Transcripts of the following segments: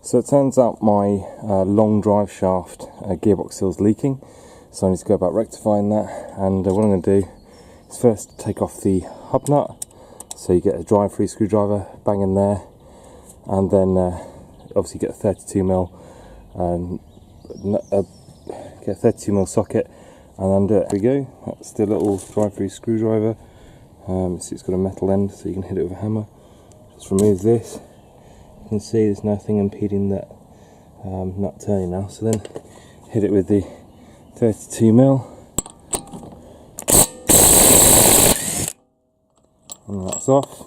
So it turns out my long drive shaft gearbox seal is leaking, so I need to go about rectifying that. And what I'm going to do is first take off the hub nut, so you get a drive-free screwdriver, bang in there, and then obviously get a 32mm get a 32mm socket and undo it. There we go. That's the little drive-free screwdriver. See, it's got a metal end, so you can hit it with a hammer. Just remove this. You can see there's nothing impeding that nut turning now. So then hit it with the 32mm, and that's off.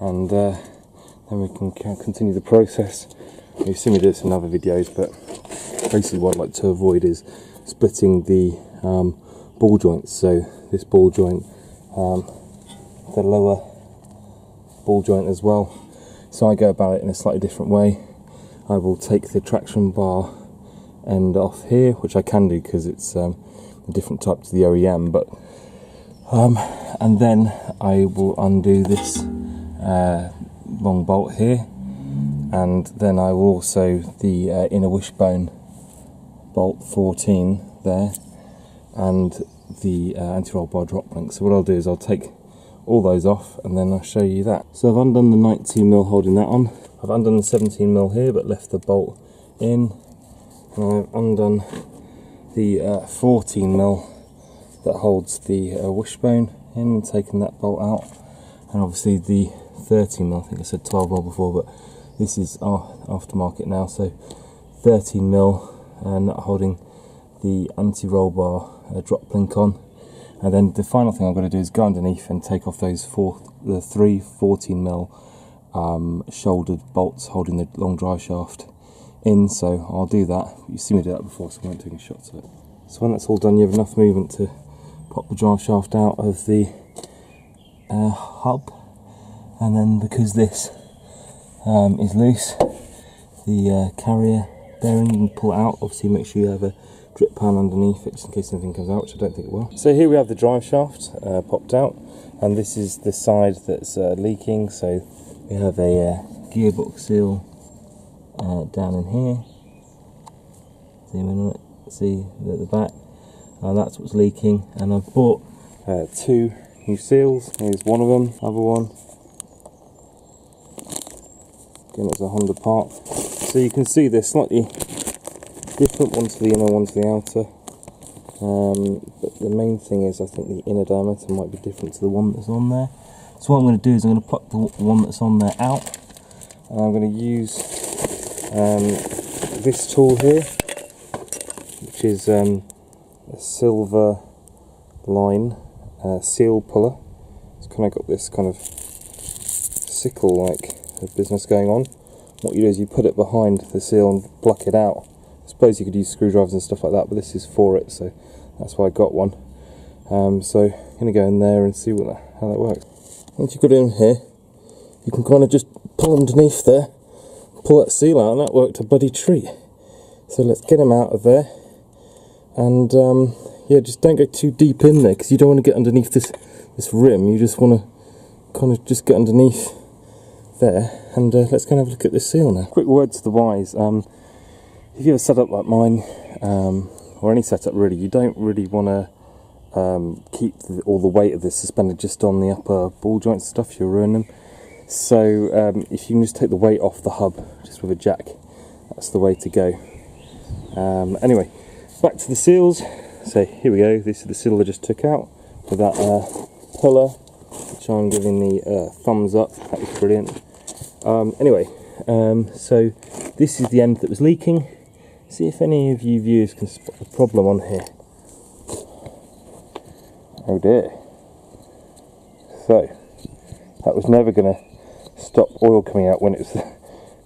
And then we can continue the process. You've seen me do this in other videos, but basically what I'd like to avoid is splitting the ball joints. So this ball joint, the lower ball joint as well. So I go about it in a slightly different way. I will take the traction bar end off here, which I can do because it's a different type to the OEM, but and then I will undo this long bolt here, and then I will also the inner wishbone bolt 14 there, and the anti-roll bar drop link. So what I'll do is I'll take all those off and then I'll show you that. So I've undone the 19mm holding that on. I've undone the 17mm here but left the bolt in, and I've undone the 14mm that holds the wishbone in and taken that bolt out, and obviously the 13mm, I think I said 12mm before, but this is aftermarket now, so 13mm nut holding the anti-roll bar drop link on. And then the final thing I'm going to do is go underneath and take off those the three 14mm shouldered bolts holding the long drive shaft in. So I'll do that. You've seen me do that before, so I won't take any shots of it. So when that's all done, you have enough movement to pop the drive shaft out of the hub. And then because this is loose, the carrier bearing, you can pull it out. Obviously make sure you have a drip pan underneath it, just in case anything comes out, which I don't think it will. So here we have the drive shaft popped out, and this is the side that's leaking. So we have a gearbox seal down in here. Zoom in on it, see at the back, and that's what's leaking. And I've bought two new seals. Here's one of them, other one. Again, it's a Honda part. So you can see they're slightly different, one to the inner, one to the outer, but the main thing is I think the inner diameter might be different to the one that's on there. So what I'm going to do is I'm going to pluck the one that's on there out, and I'm going to use this tool here, which is a silver line seal puller. It's kind of got this kind of sickle-like business going on. What you do is you put it behind the seal and pluck it out. I suppose you could use screwdrivers and stuff like that, but this is for it, so that's why I got one. So I'm going to go in there and see how that works. Once you've got it in here, you can kind of just pull underneath there, pull that seal out, and that worked a bloody treat. So let's get him out of there, and yeah, just don't go too deep in there, because you don't want to get underneath this rim. You just want to kind of just get underneath there, and let's go and have a look at this seal now. Quick word to the wise. If you have a setup like mine, or any setup really, you don't really want to keep all the weight of this suspended just on the upper ball joints and stuff. You'll ruin them. So if you can just take the weight off the hub just with a jack, that's the way to go. Anyway, back to the seals. So here we go. This is the seal I just took out with that puller, which I'm giving the thumbs up. That was brilliant. Anyway, so this is the end that was leaking. See if any of you viewers can spot the problem on here. Oh dear. So, that was never going to stop oil coming out when it was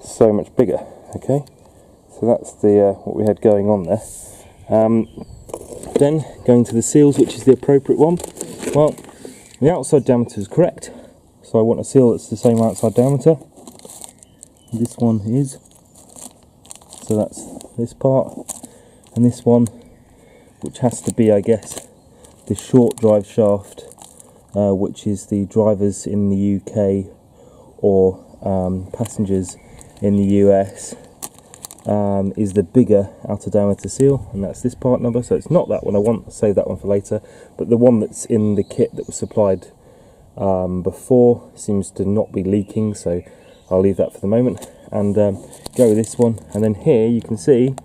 so much bigger. Okay, so that's the what we had going on there. Then, going to the seals, which is the appropriate one. Well, the outside diameter is correct, so I want a seal that's the same outside diameter. This one is. So that's this part, and this one, which has to be, I guess, the short drive shaft, which is the drivers in the UK or passengers in the US is the bigger outer diameter seal, and that's this part number, so it's not that one I want. I'll save that one for later, but the one that's in the kit that was supplied before seems to not be leaking, so I'll leave that for the moment and go with this one. And then here you can see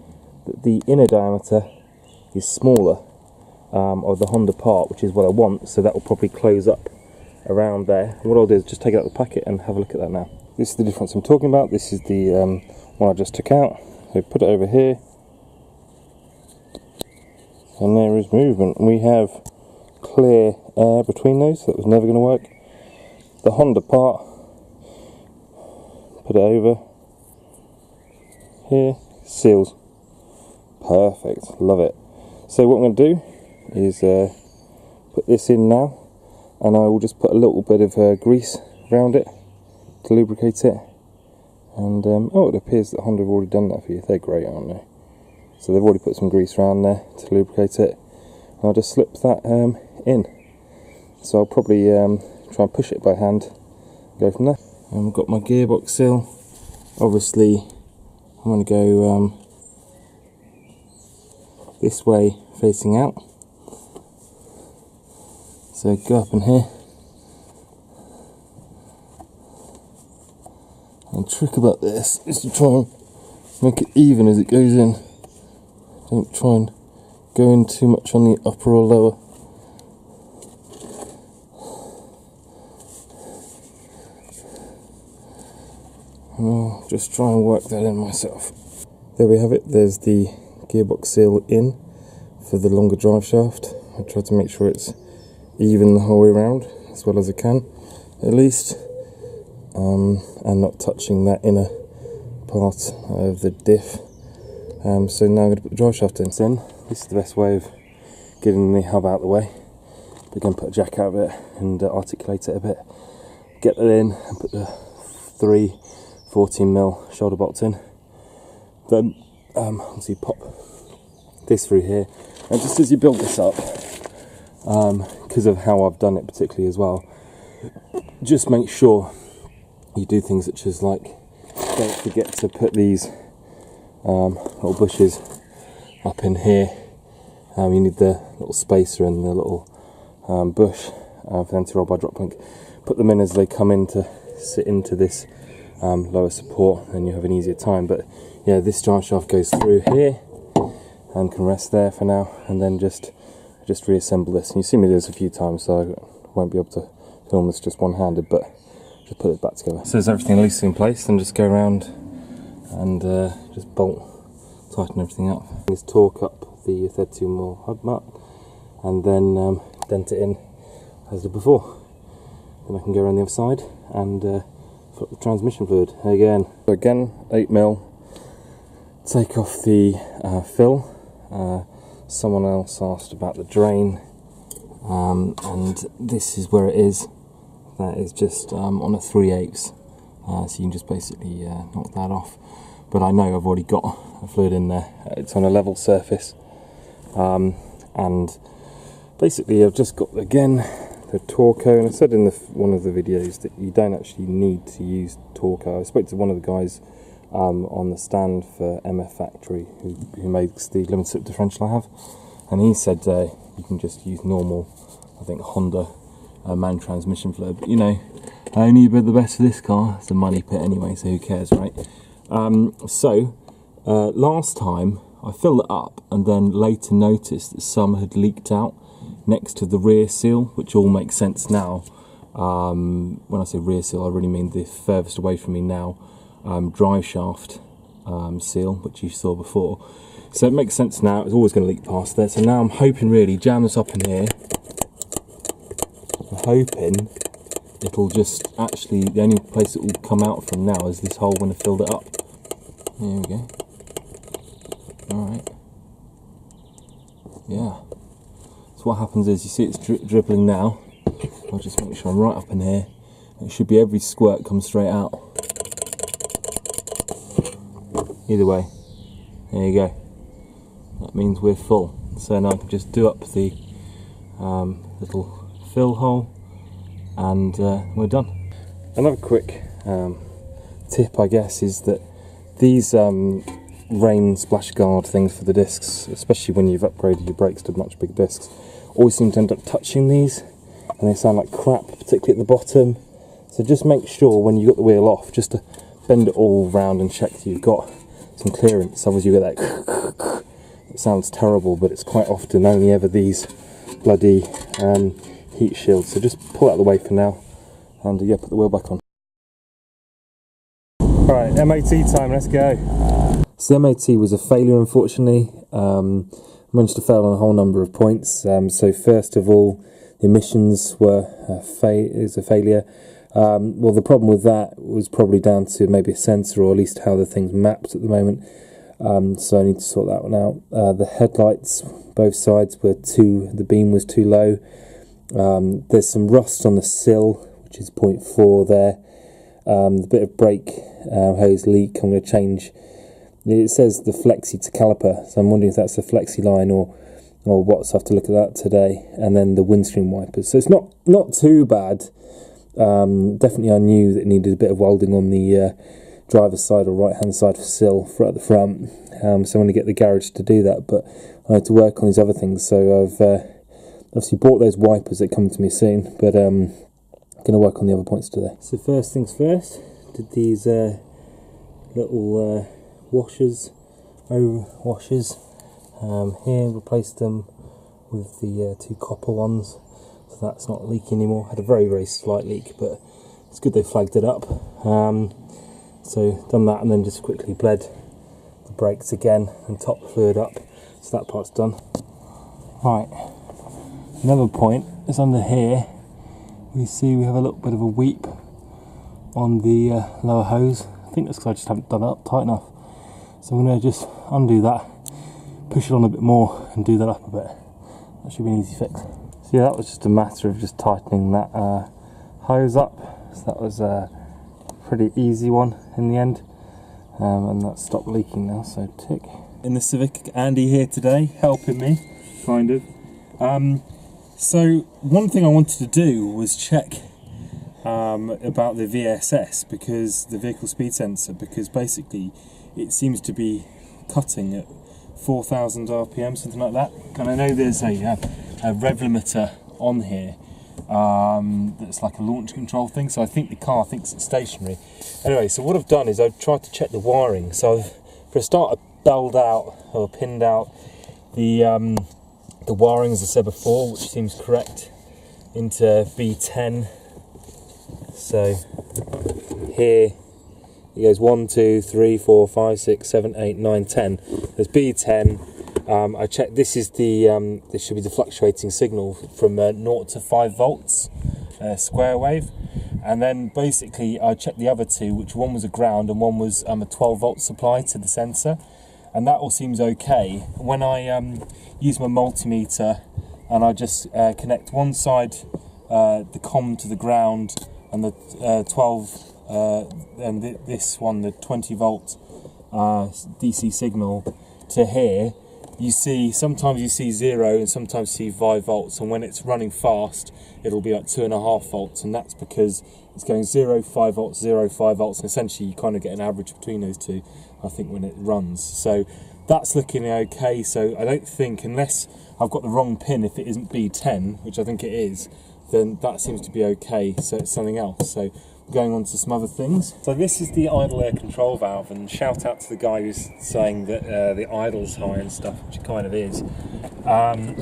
that the inner diameter is smaller of the Honda part, which is what I want, so that will probably close up around there. And what I'll do is just take it out of the packet and have a look at that now. This is the difference I'm talking about. This is the one I just took out. So put it over here, and there is movement. We have clear air between those, so that was never going to work. The Honda part, put it over here, seals. Perfect, love it. So what I'm going to do is put this in now, and I will just put a little bit of grease around it to lubricate it. And oh, it appears that Honda have already done that for you. They're great, aren't they? So they've already put some grease around there to lubricate it. And I'll just slip that in. So I'll probably try and push it by hand and go from there. I've got my gearbox seal. Obviously I'm going to go this way facing out. So go up in here. And the trick about this is to try and make it even as it goes in. Don't try and go in too much on the upper or lower. And I'll just try and work that in myself. There we have it. There's the gearbox seal in for the longer drive shaft. I try to make sure it's even the whole way around as well as I can, at least. And not touching that inner part of the diff. So now I'm going to put the drive shaft in. This is the best way of getting the hub out of the way. We're going to put a jack out of it and articulate it a bit. Get that in and put the 3 14mm shoulder bolts in. Then obviously pop this through here. And just as you build this up, because of how I've done it particularly as well, just make sure you do things such as, like, don't forget to put these little bushes up in here. You need the little spacer and the little bush for them to roll by drop link. Put them in as they come in to sit into this lower support, and you have an easier time. But yeah, this drive shaft goes through here and can rest there for now, and then just reassemble this. And you see me do this a few times, so I won't be able to film this just one-handed, but just put it back together. So there's everything loosely in place, then just go around and just bolt, tighten everything up. Just torque up the 32mm hub nut and then dent it in as did before. Then I can go around the other side and fill up the transmission fluid again. So again, 8mm. Take off the fill. Someone else asked about the drain, and this is where it is. That is just on a 3/8, so you can just basically knock that off. But I know I've already got a fluid in there. It's on a level surface, and basically I've just got, again, the Torco. And I said in one of the videos that you don't actually need to use Torco. I spoke to one of the guys on the stand for MF Factory who makes the limited slip differential I have, and he said you can just use normal, I think, Honda man transmission fluid. But you know, only the best for this car. It's a money pit anyway, so who cares, right? Last time I filled it up and then later noticed that some had leaked out next to the rear seal, which all makes sense now. When I say rear seal, I really mean the furthest away from me now drive shaft seal, which you saw before. So it makes sense now. It's always going to leak past there. So now I'm hoping, really, jam this up in here. I'm hoping it'll just actually, the only place it will come out from now is this hole when I filled it up. There we go. Alright. Yeah. So what happens is, you see it's dribbling now. I'll just make sure I'm right up in here. It should be every squirt comes straight out. Either way, there you go. That means we're full. So now I can just do up the little fill hole, and we're done. Another quick tip, I guess, is that these rain splash guard things for the discs, especially when you've upgraded your brakes to much bigger discs, always seem to end up touching these, and they sound like crap, particularly at the bottom. So just make sure when you got the wheel off, just to bend it all round and check that you've got some clearance. Otherwise you get that it sounds terrible, but it's quite often only ever these bloody heat shields. So just pull out of the way for now, and yeah, put the wheel back on. Alright, MOT time, let's go. So the MOT was a failure, unfortunately. Managed to fail on a whole number of points. So first of all, the emissions were a failure. Well, the problem with that was probably down to maybe a sensor, or at least how the thing's mapped at the moment. So I need to sort that one out. The headlights, both sides were the beam was too low. There's some rust on the sill, which is 0.4 there. The bit of brake hose leak, I'm going to change. It says the flexi to caliper, so I'm wondering if that's the flexi line or what, so I have to look at that today. And then the windscreen wipers. So it's not too bad. Definitely I knew that it needed a bit of welding on the driver's side or right hand side for sill at the front. So I'm going to get the garage to do that, but I had to work on these other things. So I've obviously bought those wipers that come to me soon, but I'm going to work on the other points today. So first things first, did these little washers here, replaced them with the two copper ones, so that's not leaking anymore. Had a very slight leak, but it's good they flagged it up. So done that, and then just quickly bled the brakes again and top the fluid up, so that part's done. Right, another point is under here. We see we have a little bit of a weep on the lower hose. I think that's because I just haven't done it up tight enough. So I'm going to just undo that, push it on a bit more and do that up a bit. That should be an easy fix. So yeah, that was just a matter of just tightening that hose up. So that was a pretty easy one in the end. And that stopped leaking now, so tick. In the Civic, Andy here today, helping me, kind of. So one thing I wanted to do was check about the VSS, because the vehicle speed sensor, because basically it seems to be cutting at 4,000 RPM, something like that. And I know there's a rev limiter on here that's like a launch control thing, so I think the car thinks it's stationary. Anyway, so what I've done is I've tried to check the wiring. So for a start, I belled out or pinned out the wiring, as I said before, which seems correct, into B10. So here it goes 1, 2, 3, 4, 5, 6, 7, 8, 9, 10. There's B10. I checked. This is the this should be the fluctuating signal from 0 to 5 volts, square wave. And then basically I checked the other two, which one was a ground and one was a 12 volt supply to the sensor, and that all seems okay. When I use my multimeter and I just connect one side, the COM to the ground, and the 12 and this one, the 20 volt DC signal to here, you see sometimes you see 0 and sometimes you see 5 volts, and when it's running fast it'll be like 2.5 volts, and that's because it's going 0, 5 volts, 0, 5 volts, and essentially you kind of get an average between those two, I think, when it runs. So that's looking okay. So I don't think, unless I've got the wrong pin, if it isn't B10, which I think it is, then that seems to be okay. So it's something else. So going on to some other things. So this is the idle air control valve, and shout out to the guy who's saying that the idle's high and stuff, which it kind of is.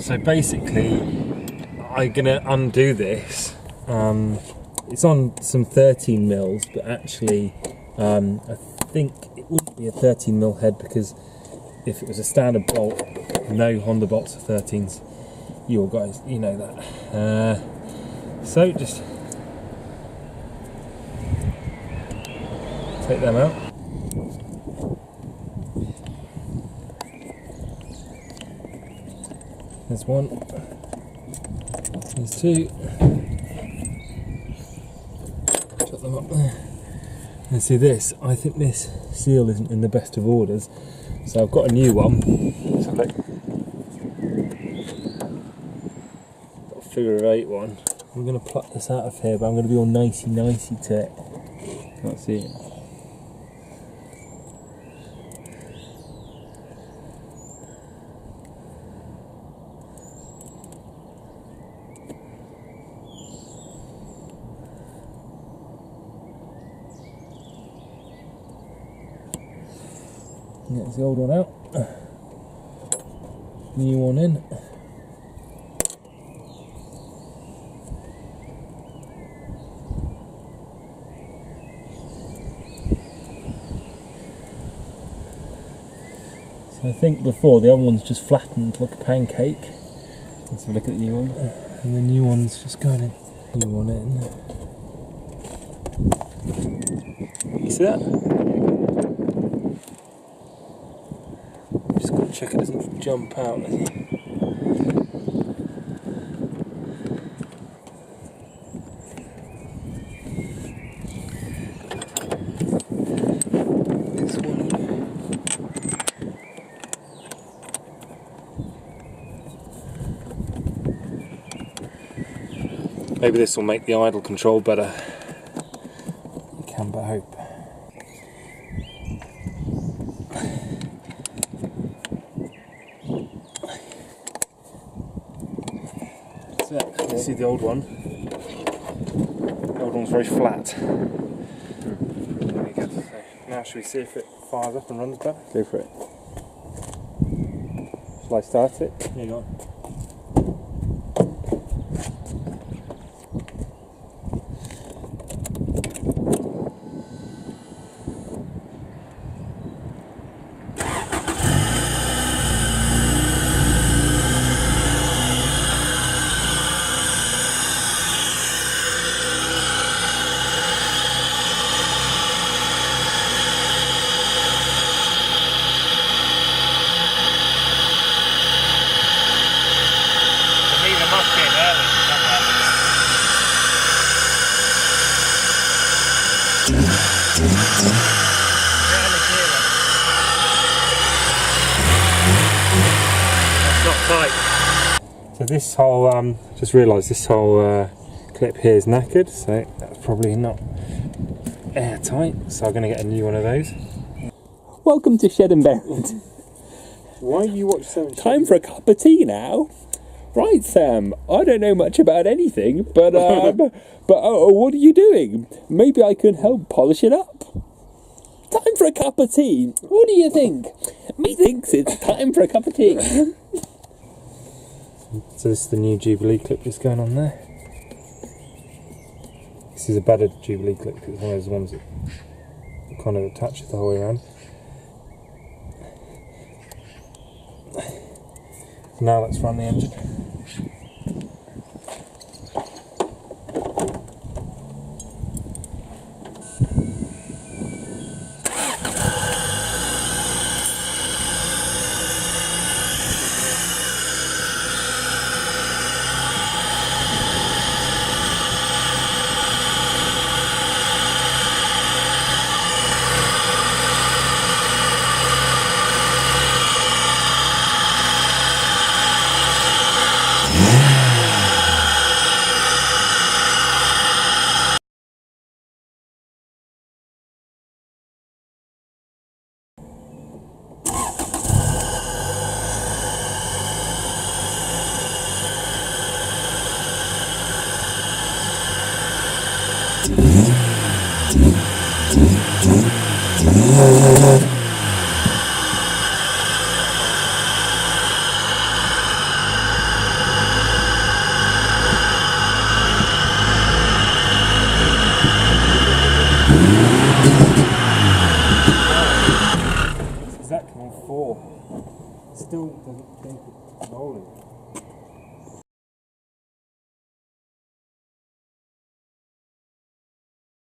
So basically I'm gonna undo this. It's on some 13 mils, but actually I think it wouldn't be a 13 mil head, because if it was a standard bolt, no Honda bolts are 13s. You all guys, you know that. So just take them out. There's one. There's two. Shut them up there. And see this, I think this seal isn't in the best of orders, so I've got a new one. So look, got a figure of 8 one. I'm going to pluck this out of here, but I'm going to be all nicey to it. Can't see it. Get the old one out. New one in. So I think before the other one's just flattened like a pancake. Let's have a look at the new one. And the new one's just going in. New one in. You see that? Just got to check it doesn't jump out. This one. Maybe this will make the idle control better. You can but hope. You see the old one? The old one's very flat. There you go. So now shall we see if it fires up and runs better? Go for it. Shall I start it? Yeah, go on. So this whole, just realised this whole clip here is knackered, so that's probably not airtight, so I'm going to get a new one of those. Welcome to Shed and Buried. Why do you watch so much? Time for a cup of tea now. Right, Sam, I don't know much about anything, but what are you doing? Maybe I can help polish it up. Time for a cup of tea. What do you think? Methinks it's time for a cup of tea. So this is the new Jubilee clip that's going on there. This is a better Jubilee clip because it's one of those ones that kind of attaches the whole way around. Now let's run the engine. Exactly on 4. Still doesn't think it's rolling.